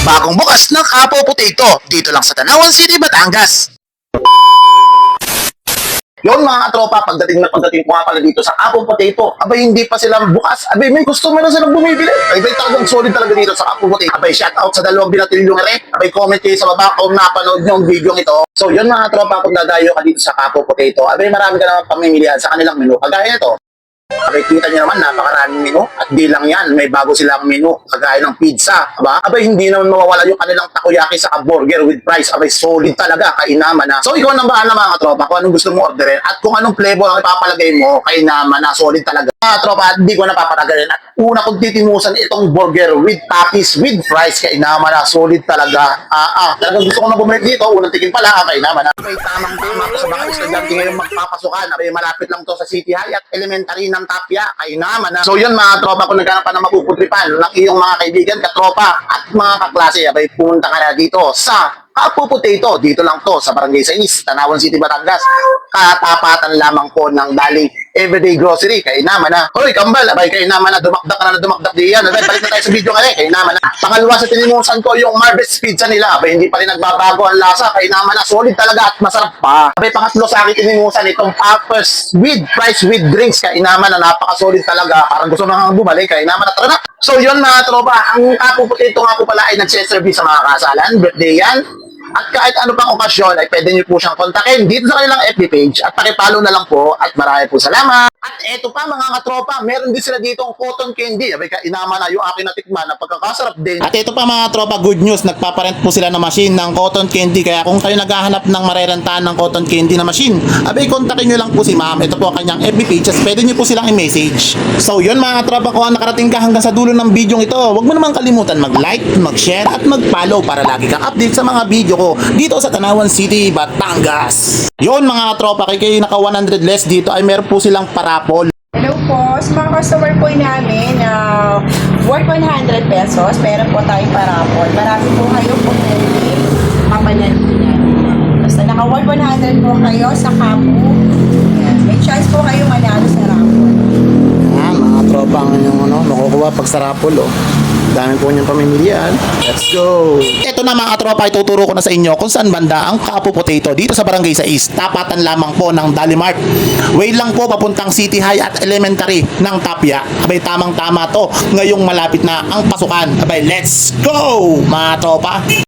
Bagong bukas ng Apo Potato dito lang sa Tanawan City, Batangas. Yon mga katropa, pagdating ko nga pala dito sa Apo Potato, abay hindi pa sila bukas, abay may customer na silang bumibili. Abay talagang solid talaga dito sa Apo Potato. Abay shout out sa dalawang binatilyong ere, abay comment kayo sa baba kung napanood nyo ang video ito. So yun mga katropa, kung dadayo ka dito sa Apo Potato, abay marami ka naman pamimilihan sa kanilang menu. Kagaya nito, abay kita nyo naman, napakaraming menu. At di lang yan, may bago silang menu, kagaya ng pizza. Abay hindi naman mawawala yung kanilang takoyaki sa burger with fries. Abay solid talaga, kainaman na. So ikaw nang bahala mga katropa kung anong gusto mong orderin at kung anong flavor ang ipapalagay mo, kainaman na, solid talaga. Mga tropa, hindi ko napapatagalan. At una kong titimusan itong burger with toppings with fries, kainaman na, solid talaga. Talagang gusto ko na bumalik dito, unang tikin pala, kainaman na. May tamang-tama sa mga estudyante ngayon magpapasukan. Abay malapit lang to sa City High at Elementary ng Tapia, kainaman na. So yun mga tropa, kung naghanap pa ng mapuputripan ng iyong mga kaibigan, katropa at mga kaklase, abay pumunta ka na dito sa Apo Potato. Dito lang to sa Barangay 6, Tanawan City, Batangas. Katapatan lamang po ng daling everyday grocery, kainaman na. Hoy, kambal, abay kainaman na, dumakdak ka na dumakdak diyan. Abay, balik na tayo sa video ngayon, kainaman na. Pangalawa sa tinimusan ko yung Marvet's Pizza nila. Abay, hindi pa rin nagbabago ang lasa, kainaman na, solid talaga at masarap pa. Abay, pangatlo sa akin tinimusan itong Poppers with fries with drinks, kainaman na, napaka-solid talaga. Parang gusto na nga bumalik, kainaman na, tara na. So yun mga tropa, ang Apo Potato nga po pala ay nagse-service sa mga kasalan, birthday yan. At kahit ano pang okasyon ay pwede nyo po siyang kontakin dito sa kanilang FB page at pakipollow na lang po at marami po salamat. At eto pa mga katropa, meron din sila dito ang cotton candy. Abay kainaman na yung akin natikman na pagkakasarap din. At ito pa mga tropa, good news, nagpaparent po sila ng machine ng cotton candy. Kaya kung kayo naghahanap ng marerentahan ng cotton candy na machine, abay kontakin nyo lang po si ma'am. Ito po ang kanyang FB page at pwede nyo po silang i-message. So yun mga tropa, kung nakarating ka hanggang sa dulo ng video ito, huwag mo naman kalimutan mag-like, mag-share at mag-follow para lagi kang update sa mga video ko dito sa Tanawan City, Batangas. Yun mga tropa, kay kayo naka 100 less dito ay meron po silang parapol. Hello po, sa mga customer po namin na worth 100 pesos, meron po tayong parapol. Marami po kayo pumili, papanalinan. Basta naka worth 100 po kayo sa Kapu. May chance po kayo manalo sa raffle. Mga tropa ang inyong makukuha pag sa raffle. Dami po niyang pamimilian. Let's go! Ito na mga tropa, ituturo ko na sa inyo kung saan banda ang Apo Potato dito sa Barangay 6. Tapatan lamang po ng Dalimart. Way lang po papuntang City High at Elementary ng Tapia. Abay tamang-tama to. Ngayong malapit na ang pasukan. Abay let's go mga tropa!